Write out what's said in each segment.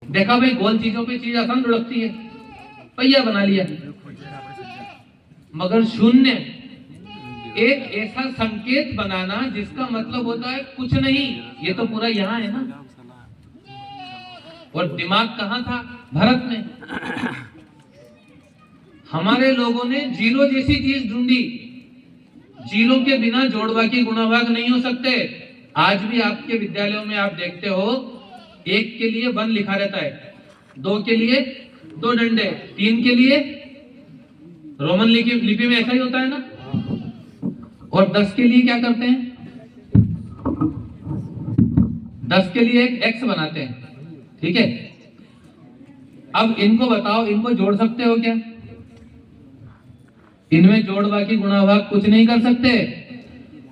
देखा भाई, गोल चीजों पे चीज आसान लुढ़कती है, पहिया बना लिया। मगर शून्य एक ऐसा संकेत बनाना जिसका मतलब होता है कुछ नहीं, ये तो पूरा यहाँ है ना। और दिमाग कहाँ था? भारत में। हमारे लोगों ने जीरो जैसी चीज ढूंढी। जीरो के बिना जोड़ बाकी गुणा भाग नहीं हो सकते। आज भी आपके विद्यालयों में आप देखते हो, एक के लिए 1 लिखा रहता है, 2 के लिए 2 डंडे, 3 के लिए रोमन लिपि में ऐसा ही होता है ना। और 10 के लिए क्या करते हैं? 10 के लिए एक एक्स बनाते हैं, ठीक है। अब इनको बताओ, इनको जोड़ सकते हो क्या? इनमें जोड़ बाकी गुणा भाग कुछ नहीं कर सकते।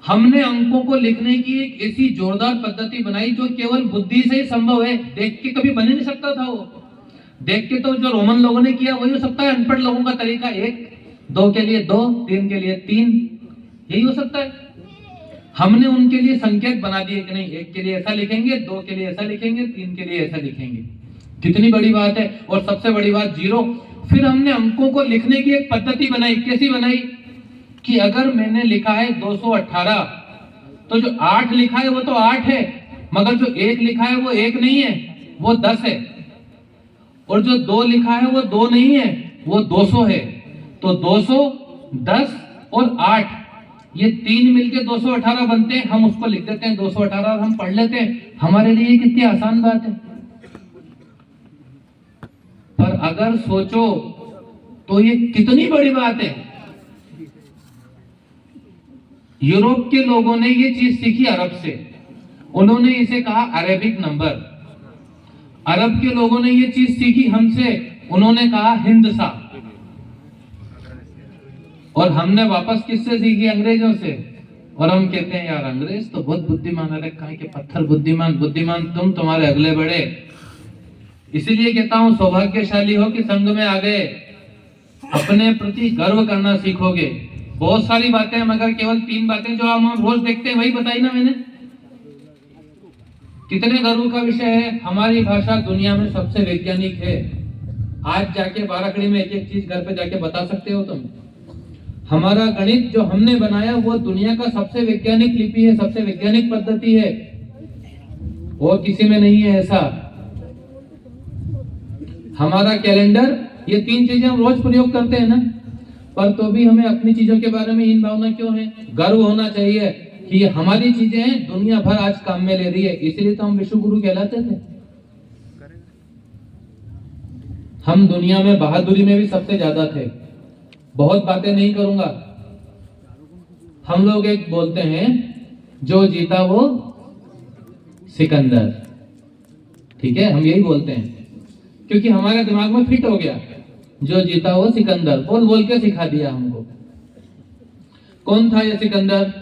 हमने अंकों को लिखने की एक ऐसी जोरदार पद्धति बनाई जो केवल बुद्धि से ही संभव है, देख के कभी बन ही नहीं सकता था। वो देख के तो जो रोमन लोगों ने किया वही हो सकता है। अनपढ़ लोगों का तरीका 1, 2 के लिए 2, 3 के लिए 3, यही हो सकता है। हमने उनके लिए संकेत बना दिए कि नहीं, 1 के लिए ऐसा लिखेंगे, 2 के लिए ऐसा लिखेंगे, 3 के लिए ऐसा लिखेंगे। कितनी बड़ी बात है। और सबसे बड़ी बात जीरो। फिर हमने अंकों को लिखने की एक पद्धति बनाई। कैसी बनाई? कि अगर मैंने लिखा है 218, तो जो 8 लिखा है वो तो 8 है, मगर जो 1 लिखा है वो 1 नहीं है, वो 10 है। और जो 2 लिखा है वो 2 नहीं है, वो 200 है। तो 200, 10 और 8, ये 3 मिलके 218 बनते हैं। हम उसको लिख देते हैं 218 और हम पढ़ लेते हैं। हमारे लिए कितनी आसान बात है। पर अगर सोचो तो ये कितनी बड़ी बात है। यूरोप के लोगों ने ये चीज सीखी अरब से, उन्होंने इसे कहा अरेबिक नंबर। अरब के लोगों ने ये चीज सीखी हमसे, उन्होंने कहा हिंदसा। और हमने वापस किससे सीखी? अंग्रेजों से। और हम कहते हैं यार अंग्रेज तो बहुत बुद्धिमान है। कहा कि पत्थर बुद्धिमान, बुद्धिमान तुम, तुम्हारे अगले बड़े। इसीलिए कहता हूं सौभाग्यशाली हो कि संघ में आ गए। अपने प्रति गर्व करना सीखोगे। बहुत सारी बातें हैं, मगर केवल 3 बातें जो हम रोज देखते हैं वही बताई ना मैंने। कितने गर्व का विषय है। हमारी भाषा दुनिया में सबसे वैज्ञानिक है। आज जाके बाराखड़ी में एक एक चीज घर पे जाके बता सकते हो तुम। हमारा गणित जो हमने बनाया वो दुनिया का सबसे वैज्ञानिक लिपि है, सबसे वैज्ञानिक पद्धति है, और किसी में नहीं है ऐसा। हमारा कैलेंडर, ये 3 चीजें हम रोज प्रयोग करते हैं ना, पर तो भी हमें अपनी चीजों के बारे में हीन भावना क्यों है? गर्व होना चाहिए कि ये हमारी चीजें हैं, दुनिया भर आज काम में ले रही है। इसलिए तो हम विश्व गुरु कहलाते थे। हम दुनिया में बहादुरी में भी सबसे ज्यादा थे। बहुत बातें नहीं करूंगा। हम लोग एक बोलते हैं, जो जीता वो सिकंदर, ठीक है, हम यही बोलते हैं क्योंकि हमारे दिमाग में फिट हो गया। जो जीता वो सिकंदर, बोल बोल के सिखा दिया हमको। कौन था ये सिकंदर?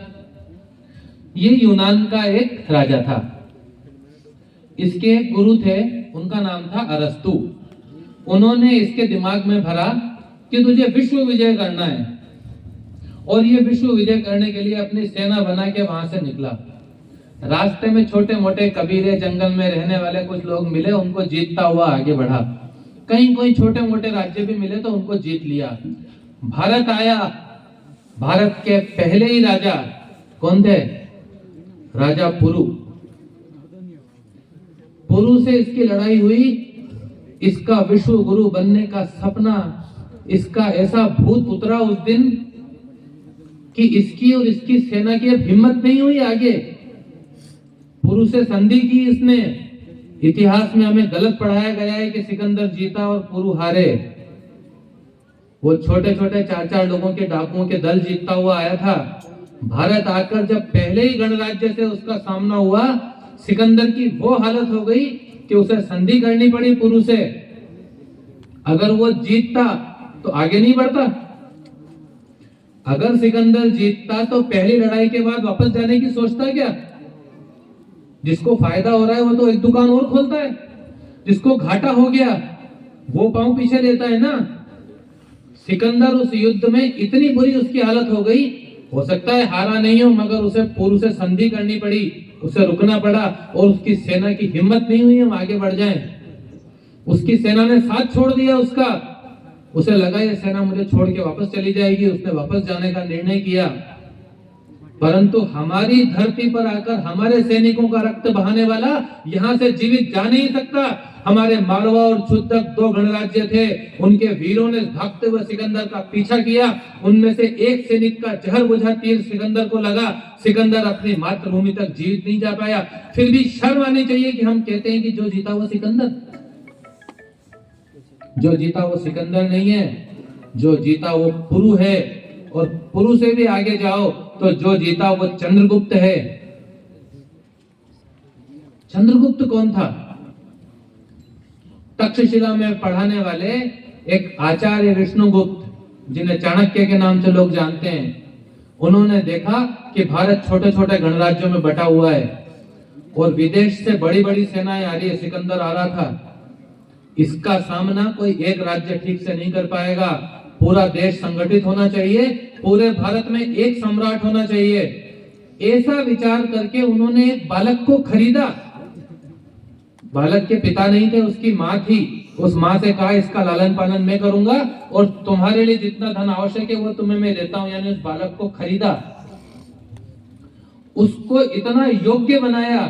ये यूनान का एक राजा था। इसके एक गुरु थे, उनका नाम था अरस्तु। उन्होंने इसके दिमाग में भरा कि तुझे विश्व विजय करना है, और ये विश्व विजय करने के लिए अपनी सेना बना के वहां से निकला। रास्ते में छोटे मोटे कबीले, जंगल में रहने वाले कुछ लोग मिले, उनको जीतता हुआ आगे बढ़ा। कहीं कोई छोटे मोटे राज्य भी मिले तो उनको जीत लिया। भारत आया। भारत के पहले ही राजा कौन थे? राजा पुरु। पुरु से इसकी लड़ाई हुई। इसका विश्व गुरु बनने का सपना, इसका ऐसा भूत उतरा उस दिन कि इसकी और इसकी सेना की अब हिम्मत नहीं हुई आगे। पुरु से संधि की इसने। इतिहास में हमें गलत पढ़ाया गया है कि सिकंदर जीता और पुरु हारे। वो छोटे छोटे 4-4 लोगों के डाकुओं के दल जीतता हुआ आया था। भारत आकर जब पहले ही गणराज्य से उसका सामना हुआ, सिकंदर की वो हालत हो गई कि उसे संधि करनी पड़ी पुरु से। अगर वो जीतता तो आगे नहीं बढ़ता। अगर सिकंदर जीतता तो पहली लड़ाई के बाद वापस जाने की सोचता क्या? जिसको फायदा हो रहा है वो तो एक दुकान और खोलता है, जिसको घाटा हो गया वो पांव पीछे लेता है ना। सिकंदर उस युद्ध में इतनी बुरी उसकी हालत हो गई, हो सकता है हारा नहीं हो, मगर उसे पुरु से संधि करनी पड़ी, उसे रुकना पड़ा, और उसकी सेना की हिम्मत नहीं हुई हम आगे बढ़ जाएं। उसकी सेना ने साथ छोड़ दिया उसका। उसे लगा ये सेना मुझे छोड़ के वापस चली जाएगी, उसने वापस जाने का निर्णय किया। परंतु हमारी धरती पर आकर हमारे सैनिकों का रक्त बहाने वाला यहां से जीवित जा नहीं सकता। हमारे मालवा और छुतक 2 गणराज्य थे, उनके वीरों ने भागते हुए सिकंदर का पीछा किया। उनमें से एक सैनिक का जहर बुझा तीर सिकंदर को लगा। सिकंदर अपनी मातृभूमि तक जीवित नहीं जा पाया। फिर भी शर्म आनी चाहिए कि हम कहते हैं कि जो जीता वो सिकंदर। जो जीता वो सिकंदर नहीं है, जो जीता वो पुरु है। और पुरु से भी आगे जाओ तो जो जीता वो चंद्रगुप्त है। चंद्रगुप्त कौन था? तक्षशिला में पढ़ाने वाले एक आचार्य विष्णुगुप्त, जिन्हें चाणक्य के नाम से लोग जानते हैं, उन्होंने देखा कि भारत छोटे छोटे गणराज्यों में बटा हुआ है और विदेश से बड़ी बड़ी सेनाएं आ रही है। सिकंदर आ रहा था, इसका सामना कोई एक राज्य ठीक से नहीं कर पाएगा। पूरा देश संगठित होना चाहिए, पूरे भारत में एक सम्राट होना चाहिए। ऐसा विचार करके उन्होंने एक बालक को खरीदा। बालक के पिता नहीं थे, उसकी माँ थी। उस माँ से कहा इसका लालन पालन मैं करूंगा और तुम्हारे लिए जितना धन आवश्यक है वो तुम्हें मैं देता हूं। यानी उस बालक को खरीदा, उसको इतना योग्य बनाया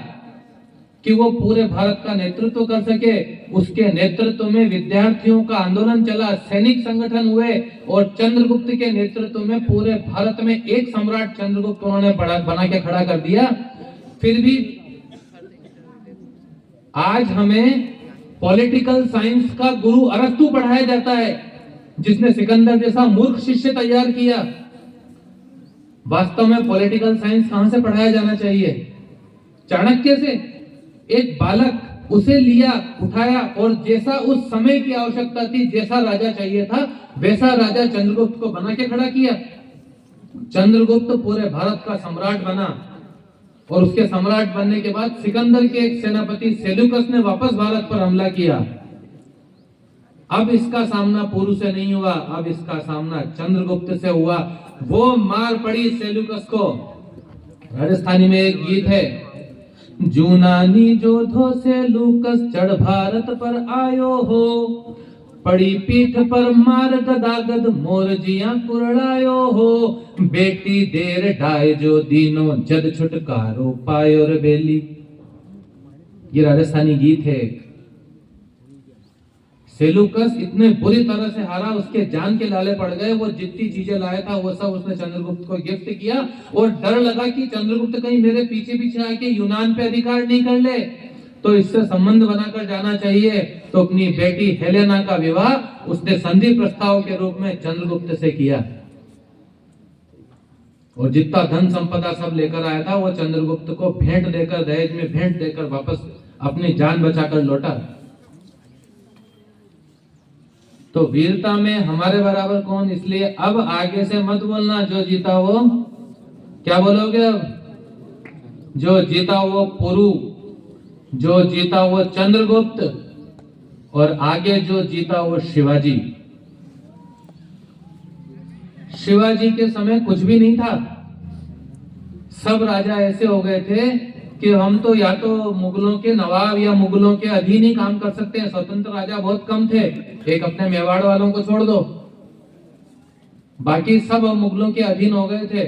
कि वो पूरे भारत का नेतृत्व कर सके। उसके नेतृत्व में विद्यार्थियों का आंदोलन चला, सैनिक संगठन हुए और चंद्रगुप्त के नेतृत्व में पूरे भारत में एक सम्राट चंद्रगुप्त उन्होंने बना के खड़ा कर दिया। फिर भी आज हमें पॉलिटिकल साइंस का गुरु अरस्तु पढ़ाया जाता है, जिसने सिकंदर जैसा मूर्ख शिष्य तैयार किया। वास्तव में पॉलिटिकल साइंस कहां से पढ़ाया जाना चाहिए? चाणक्य से। एक बालक उसे लिया, उठाया और जैसा उस समय की आवश्यकता थी, जैसा राजा चाहिए था, वैसा राजा चंद्रगुप्त को बना के खड़ा किया। चंद्रगुप्त पूरे भारत का सम्राट बना और उसके सम्राट बनने के बाद सिकंदर के एक सेनापति सेल्यूकस ने वापस भारत पर हमला किया। अब इसका सामना पुरु से नहीं हुआ, अब इसका सामना चंद्रगुप्त से हुआ। वो मार पड़ी सेल्यूकस को। राजस्थानी में एक गीत है, जूनानी जोधो सेल्यूकस चढ़ भारत पर आयो हो, पड़ी पीठ पर मार गदागद मोर जिया कुरड़ायो हो, बेटी देर ढाई जो दीनो जद छुटकारो पायो रे बेली। ये राजस्थानी गीत है। सेल्यूकस इतने बुरी तरह से हारा, उसके जान के लाले पड़ गए। वो जितनी चीजें लाया था वो सब उसने चंद्रगुप्त को गिफ्ट किया और डर लगा कि चंद्रगुप्त कहीं मेरे पीछे पीछे आके यूनान पे अधिकार नहीं कर ले, तो इससे संबंध बनाकर जाना चाहिए। तो अपनी बेटी हेलेना का विवाह उसने संधि प्रस्ताव के रूप में चंद्रगुप्त से किया और जितना धन संपदा सब लेकर आया था वो चंद्रगुप्त को भेंट देकर, दहेज में भेंट देकर वापस अपनी जान बचाकर लौटा। तो वीरता में हमारे बराबर कौन? इसलिए अब आगे से मत बोलना जो जीता वो, क्या बोलोगे अब? जो जीता वो पुरु, जो जीता वो चंद्रगुप्त और आगे जो जीता वो शिवाजी। शिवाजी के समय कुछ भी नहीं था। सब राजा ऐसे हो गए थे कि हम तो या तो मुगलों के नवाब या मुगलों के अधीन ही काम कर सकते हैं। स्वतंत्र राजा बहुत कम थे, एक अपने मेवाड़ वालों को छोड़ दो, बाकी सब मुगलों के अधीन हो गए थे।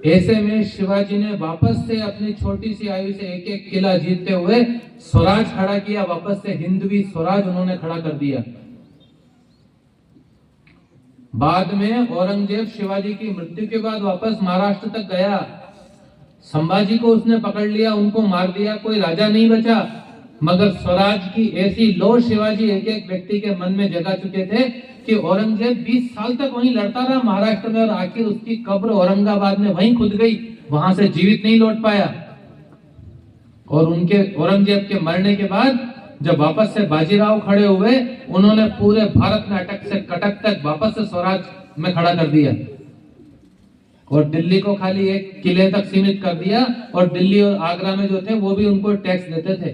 ऐसे में शिवाजी ने वापस से अपनी छोटी सी आयु से एक एक किला जीतते हुए स्वराज खड़ा किया। वापस से हिंदवी स्वराज उन्होंने खड़ा कर दिया। बाद में औरंगजेब शिवाजी की मृत्यु के बाद वापस महाराष्ट्र तक गया। संभाजी को उसने पकड़ लिया, उनको मार दिया, कोई राजा नहीं बचा। मगर स्वराज की ऐसी लो शिवाजी एक एक व्यक्ति के मन में जगा चुके थे कि औरंगजेब 20 साल तक वहीं लड़ता रहा महाराष्ट्र में और आखिर उसकी कब्र औरंगाबाद में वहीं खुद गई, वहां से जीवित नहीं लौट पाया। और उनके औरंगजेब के मरने के बाद जब वापस से बाजीराव खड़े हुए, उन्होंने पूरे भारत में अटक से कटक तक वापस से स्वराज में खड़ा कर दिया और दिल्ली को खाली एक किले तक सीमित कर दिया और दिल्ली और आगरा में जो थे वो भी उनको टैक्स देते थे।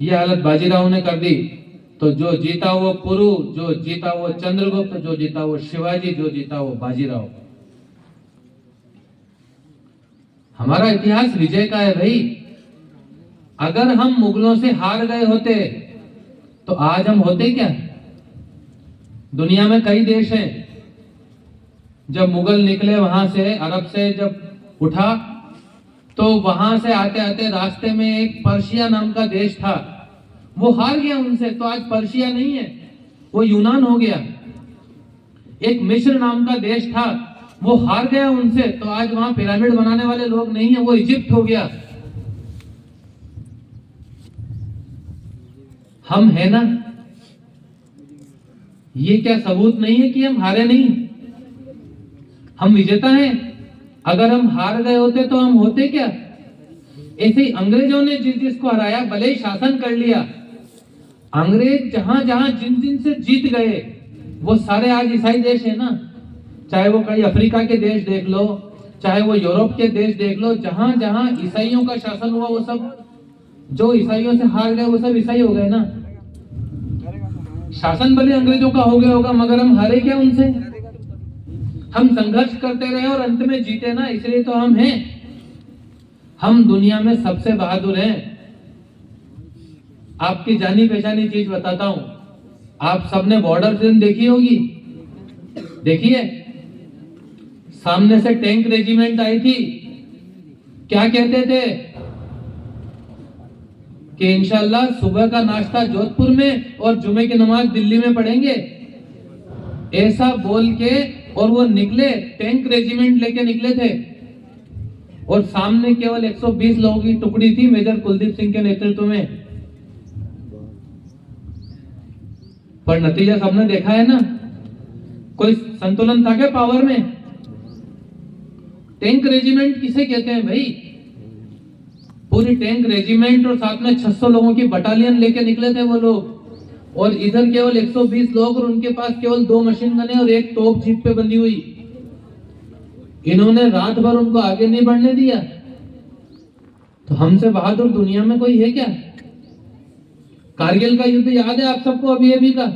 ये हालत बाजीराव ने कर दी। तो जो जीता वो पुरु, जो जीता वो चंद्रगुप्त, जो जीता वो शिवाजी, जो जीता वो बाजीराव। हमारा इतिहास विजय का है भाई। अगर हम मुगलों से हार गए होते तो आज हम होते क्या? दुनिया में कई देश हैं, जब मुगल निकले वहां से, अरब से जब उठा, तो वहां से आते आते रास्ते में एक पर्शिया नाम का देश था, वो हार गया उनसे, तो आज पर्शिया नहीं है, वो यूनान हो गया। एक मिस्र नाम का देश था, वो हार गया उनसे, तो आज वहां पिरामिड बनाने वाले लोग नहीं है, वो इजिप्ट हो गया। हम है ना? ये क्या सबूत नहीं है कि हम हारे नहीं? हम विजेता हैं। अगर हम हार गए होते तो हम होते क्या? ऐसे ही अंग्रेजों ने जिस जिसको हराया, भले ही शासन कर लिया, अंग्रेज जहां जहां जिन जिन से जीत गए, वो सारे आज ईसाई देश है ना। चाहे वो कई अफ्रीका के देश देख लो, चाहे वो यूरोप के देश देख लो, जहां जहां ईसाइयों का शासन हुआ, वो सब जो ईसाइयों से हार गए वो सब ईसाई हो गए ना। शासन भले अंग्रेजों का हो गया होगा, मगर हम हारे क्या उनसे? हम संघर्ष करते रहे और अंत में जीते ना, इसलिए तो हम हैं। हम दुनिया में सबसे बहादुर हैं। आपकी जानी पहचानी चीज बताता हूं, आप सबने बॉर्डर फिल्म देखी होगी, देखिए। सामने से टैंक रेजिमेंट आई थी, क्या कहते थे कि इंशाल्लाह सुबह का नाश्ता जोधपुर में और जुमे की नमाज दिल्ली में पढ़ेंगे, ऐसा बोल के, और वो निकले, टैंक रेजिमेंट लेके निकले थे, और सामने केवल 120 लोगों की टुकड़ी थी मेजर कुलदीप सिंह के नेतृत्व में। पर नतीजा सबने देखा है ना, कोई संतुलन था क्या पावर में? टैंक रेजिमेंट किसे कहते हैं भाई? पूरी टैंक रेजिमेंट और साथ में 600 लोगों की बटालियन लेके निकले थे वो लोग, और इधर केवल 120 लोग, और उनके पास केवल 2 मशीन गन और एक तोप जीप पे बंधी हुई। इन्होंने रात भर उनको आगे नहीं बढ़ने दिया। तो हमसे बहादुर दुनिया में कोई है क्या? कारगिल का युद्ध याद है आप सबको? अभी का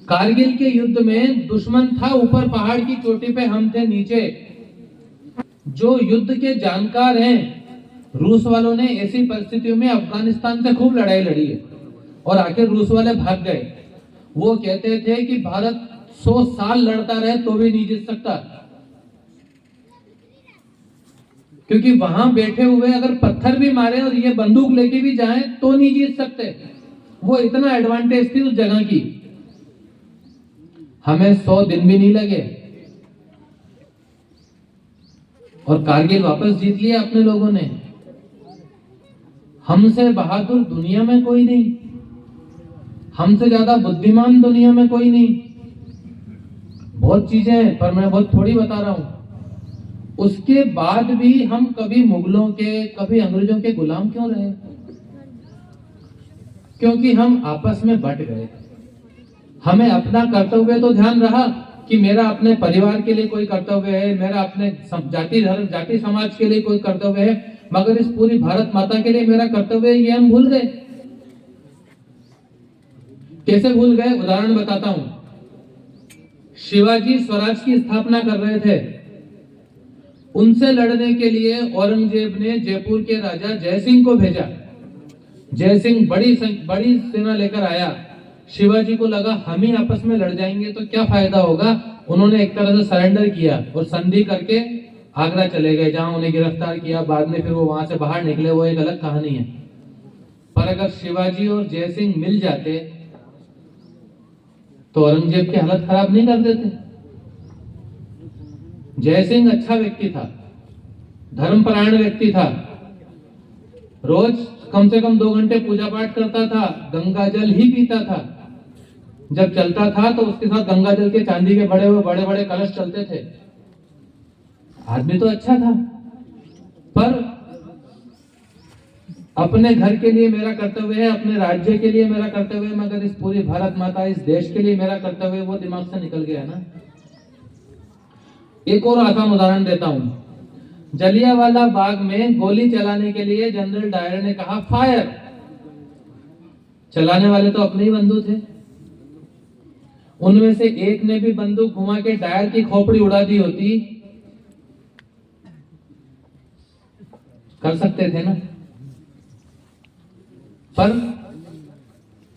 कारगिल के युद्ध में दुश्मन था ऊपर पहाड़ की चोटी पे, हम थे नीचे। जो युद्ध के जानकार हैं, रूस वालों ने ऐसी परिस्थितियों में अफगानिस्तान से खूब लड़ाई लड़ी है, और आखिर रूस वाले भाग गए। वो कहते थे कि भारत 100 साल लड़ता रहे तो भी नहीं जीत सकता, क्योंकि वहां बैठे हुए अगर पत्थर भी मारे और ये बंदूक लेके भी जाएं तो नहीं जीत सकते। वो इतना एडवांटेज थी उस जगह की। हमें 100 दिन भी नहीं लगे और कारगिल वापस जीत लिया अपने लोगों ने। हमसे बहादुर दुनिया में कोई नहीं, हमसे ज्यादा बुद्धिमान दुनिया में कोई नहीं। बहुत चीजें हैं पर मैं बहुत थोड़ी बता रहा हूं। उसके बाद भी हम कभी मुगलों के, कभी अंग्रेजों के गुलाम क्यों रहे? क्योंकि हम आपस में बट गए। हमें अपना कर्तव्य तो ध्यान रहा कि मेरा अपने परिवार के लिए कोई कर्तव्य है, मेरा अपने जाति धर्म जाति समाज के लिए कोई कर्तव्य है, मगर इस पूरी भारत माता के लिए मेरा कर्तव्य है, ये हम भूल गए। कैसे भूल गए? उदाहरण बताता हूं। शिवाजी स्वराज की स्थापना कर रहे थे, उनसे लड़ने के लिए औरंगजेब ने जयपुर के राजा जयसिंह को भेजा। जयसिंह बड़ी सेना लेकर आया। शिवाजी को लगा हम ही आपस में लड़ जाएंगे तो क्या फायदा होगा। उन्होंने एक तरह से सरेंडर किया और संधि करके आगरा चले गए, जहां उन्हें गिरफ्तार किया। बाद में फिर वो वहां से बाहर निकले, वो एक अलग कहानी है। पर अगर शिवाजी और जयसिंह मिल जाते तो औरंगजेब की हालत खराब नहीं कर देते। जयसिंह अच्छा व्यक्ति था, धर्मपरायण व्यक्ति था, रोज कम से कम 2 घंटे पूजा पाठ करता था, गंगा जल ही पीता था। जब चलता था तो उसके साथ गंगा जल के चांदी के बड़े बड़े कलश चलते थे। आदमी तो अच्छा था, पर अपने घर के लिए मेरा कर्तव्य है, अपने राज्य के लिए मेरा कर्तव्य है, मगर इस पूरी भारत माता, इस देश के लिए मेरा कर्तव्य है, वो दिमाग से निकल गया ना। एक और आसान उदाहरण देता हूं। जलियांवाला बाग में गोली चलाने के लिए जनरल डायर ने कहा फायर। चलाने वाले तो अपने ही बंधु थे। उनमें से एक ने भी बंदूक घुमा के डायर की खोपड़ी उड़ा दी होती, कर सकते थे ना। पर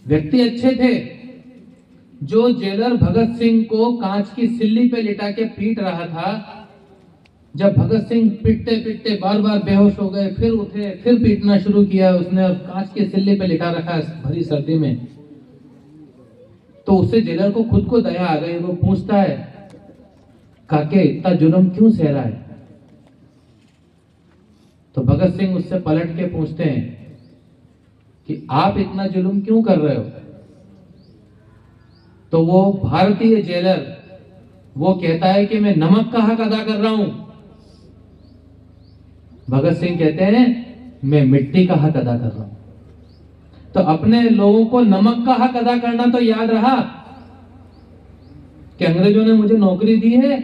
व्यक्ति अच्छे थे। जो जेलर भगत सिंह को कांच की सिल्ली पे लिटा के पीट रहा था, जब भगत सिंह पीटते पीटते बार बार बेहोश हो गए, फिर उठे, फिर पीटना शुरू किया उसने, और कांच की सिल्ली पे लिटा रखा भरी सर्दी में, तो उससे जेलर को खुद को दया आ गई। वो पूछता है, काके इतना जुल्म क्यों सह रहा है? तो भगत सिंह उससे पलट के पूछते हैं कि आप इतना जुल्म क्यों कर रहे हो? तो वो भारतीय जेलर वो कहता है कि मैं नमक का हक अदा कर रहा हूं। भगत सिंह कहते हैं मैं मिट्टी का हक अदा कर रहा हूं। तो अपने लोगों को नमक का हक अदा करना तो याद रहा कि अंग्रेजों ने मुझे नौकरी दी है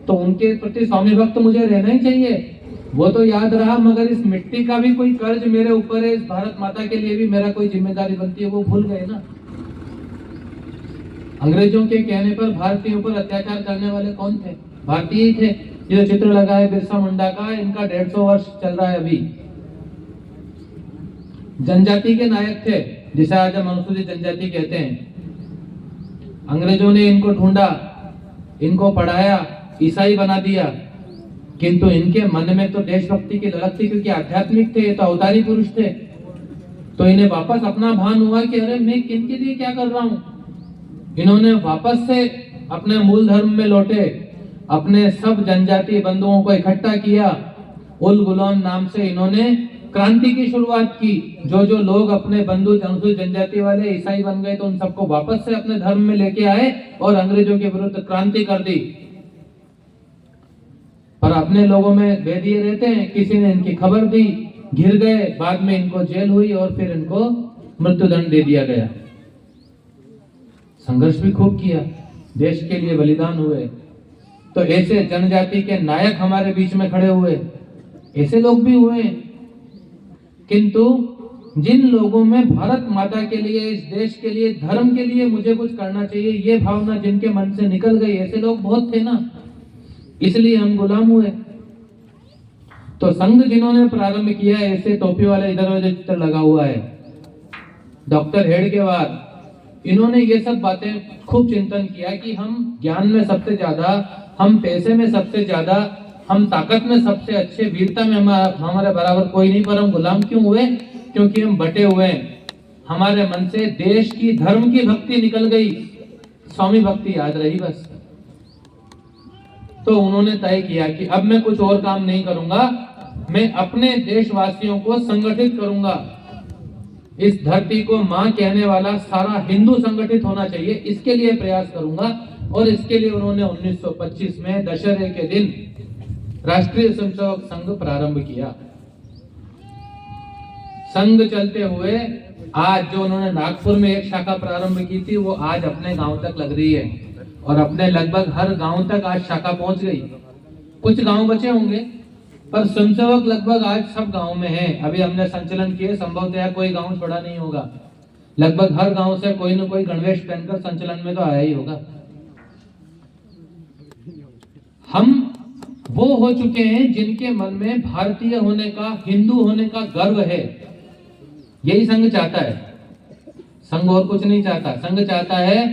तो उनके प्रति स्वामी भक्त मुझे रहना ही चाहिए, वो तो याद रहा, मगर इस मिट्टी का भी कोई कर्ज मेरे ऊपर है, इस भारत माता के लिए भी मेरा कोई जिम्मेदारी बनती है, वो भूल गए ना। अंग्रेजों के कहने पर भारतीयों पर अत्याचार करने वाले कौन थे? भारतीय ही थे। ये जो चित्र लगा है बिरसा मुंडा का, इनका 150 वर्ष चल रहा है अभी। जनजाति के नायक थे, जिसे आज हम अनुसूचित जनजाति कहते हैं। अंग्रेजों ने इनको ढूंढा, इनको पढ़ाया, ईसाई बना दिया, किंतु इनके मन में तो देशभक्ति की ललक थी, क्योंकि आध्यात्मिक थे, तो अवतारी पुरुष थे। तो इन्हें वापस अपना भान हुआ कि अरे मैं किनके लिए क्या कर रहा हूं। इन्होंने वापस से अपने मूल धर्म में लौटे, अपने सब जनजातीय बंधुओं को इकट्ठा किया, उल गुलाम नाम से इन्होंने क्रांति की शुरुआत की। जो जो लोग अपने बंधु अनुसूचित जनजाति वाले ईसाई बन गए, तो उन सबको वापस से अपने धर्म में लेके आए और अंग्रेजों के विरुद्ध क्रांति कर दी। पर अपने लोगों में भेदिए रहते हैं, किसी ने इनकी खबर दी, घिर गए, बाद में इनको जेल हुई और फिर इनको मृत्युदंड दे दिया गया। संघर्ष भी खूब किया, देश के लिए बलिदान हुए। तो ऐसे जनजाति के नायक हमारे बीच में खड़े हुए, ऐसे लोग भी हुए। किंतु जिन लोगों में भारत माता के लिए, इस देश के लिए, धर्म के लिए मुझे कुछ करना चाहिए, ये भावना जिनके मन से निकल गई, ऐसे लोग बहुत थे ना, इसलिए हम गुलाम हुए। तो संघ जिन्होंने प्रारंभ किया, ऐसे टोपी वाले इधर उधर चित्र लगा हुआ है, डॉक्टर हेडगेवार, इन्होंने ये सब बातें खूब चिंतन किया कि हम ज्ञान में सबसे ज्यादा, हम पैसे में सबसे ज्यादा, हम ताकत में सबसे अच्छे, वीरता में हमारे बराबर कोई नहीं, पर हम गुलाम क्यों हुए? क्योंकि हम बटे हुए हैं। हमारे मन से देश की, धर्म की भक्ति निकल गई, स्वामी भक्ति याद रही बस। तो उन्होंने तय किया कि अब मैं कुछ और काम नहीं करूंगा, मैं अपने देशवासियों को संगठित करूंगा। इस धरती को मां कहने वाला सारा हिंदू संगठित होना चाहिए, इसके लिए प्रयास करूंगा। और इसके लिए उन्होंने 1925 में दशहरे के दिन राष्ट्रीय स्वयंसेवक संघ प्रारंभ किया। संघ चलते हुए आज जो उन्होंने नागपुर में एक शाखा प्रारंभ की थी, वो आज अपने गांव तक लग रही है, और अपने लगभग हर गांव तक आज शाखा पहुंच गई। कुछ गांव बचे होंगे, पर स्वयंसेवक लगभग आज सब गांव में है। अभी हमने संचलन किए, संभवतः कोई गांव छोड़ा नहीं होगा, लगभग हर गांव से कोई न कोई गणवेश पहनकर संचलन में तो आया ही होगा। हम वो हो चुके हैं जिनके मन में भारतीय होने का, हिंदू होने का गर्व है। यही संघ चाहता है, संघ और कुछ नहीं चाहता। संघ चाहता है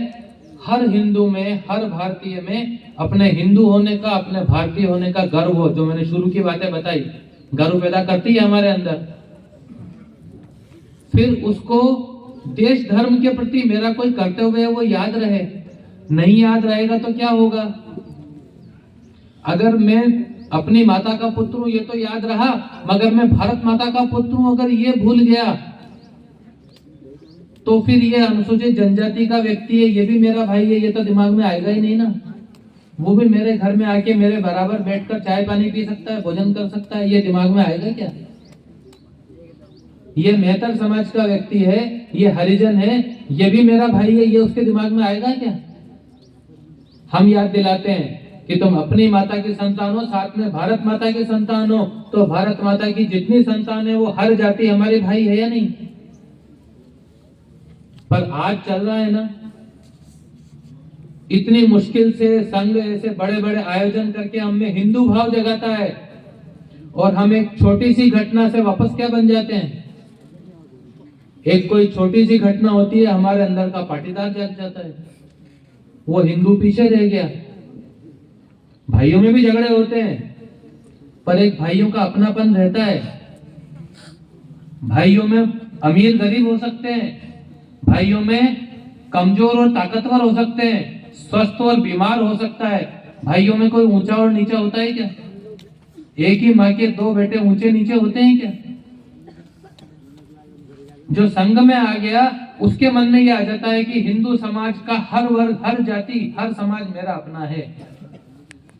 हर हिंदू में, हर भारतीय में अपने हिंदू होने का, अपने भारतीय होने का गर्व हो। जो मैंने शुरू की बातें बताई, गर्व पैदा करती है हमारे अंदर। फिर उसको देश धर्म के प्रति मेरा कोई कर्तव्य है वो याद रहे। नहीं याद रहेगा तो क्या होगा? अगर मैं अपनी माता का पुत्र हूं, ये तो याद रहा, मगर मैं भारत माता का पुत्र हूं अगर ये भूल गया, तो फिर ये अनुसूचित जनजाति का व्यक्ति है, ये भी मेरा भाई है, ये तो दिमाग में आएगा ही नहीं ना। वो भी मेरे घर में आके मेरे बराबर बैठकर चाय पानी पी सकता है, भोजन कर सकता है, ये दिमाग में आएगा क्या? ये मेहतर समाज का व्यक्ति है, ये हरिजन है, ये भी मेरा भाई है, ये उसके दिमाग में आएगा क्या? हम याद दिलाते हैं कि तुम अपनी माता की संतान हो, साथ में भारत माता की संतान हो, तो भारत माता की जितनी संतान है वो हर जाति हमारे भाई है या नहीं? पर आज चल रहा है ना, इतनी मुश्किल से संघ ऐसे बड़े बड़े आयोजन करके हमें हिंदू भाव जगाता है, और हम एक छोटी सी घटना से वापस क्या बन जाते हैं? एक कोई छोटी सी घटना होती है, हमारे अंदर का पाटीदार जाग जाता है, वो हिंदू पीछे रह गया। भाइयों में भी झगड़े होते हैं, पर एक भाइयों का अपनापन रहता है। भाइयों में अमीर गरीब हो सकते हैं, भाइयों में कमजोर और ताकतवर हो सकते हैं, स्वस्थ और बीमार हो सकता है। भाइयों में कोई ऊंचा और नीचा होता है क्या? एक ही माँ के दो बेटे ऊंचे नीचे होते हैं क्या? जो संघ में आ गया उसके मन में यह आ जाता है कि हिंदू समाज का हर वर्ग, हर जाति, हर समाज मेरा अपना है।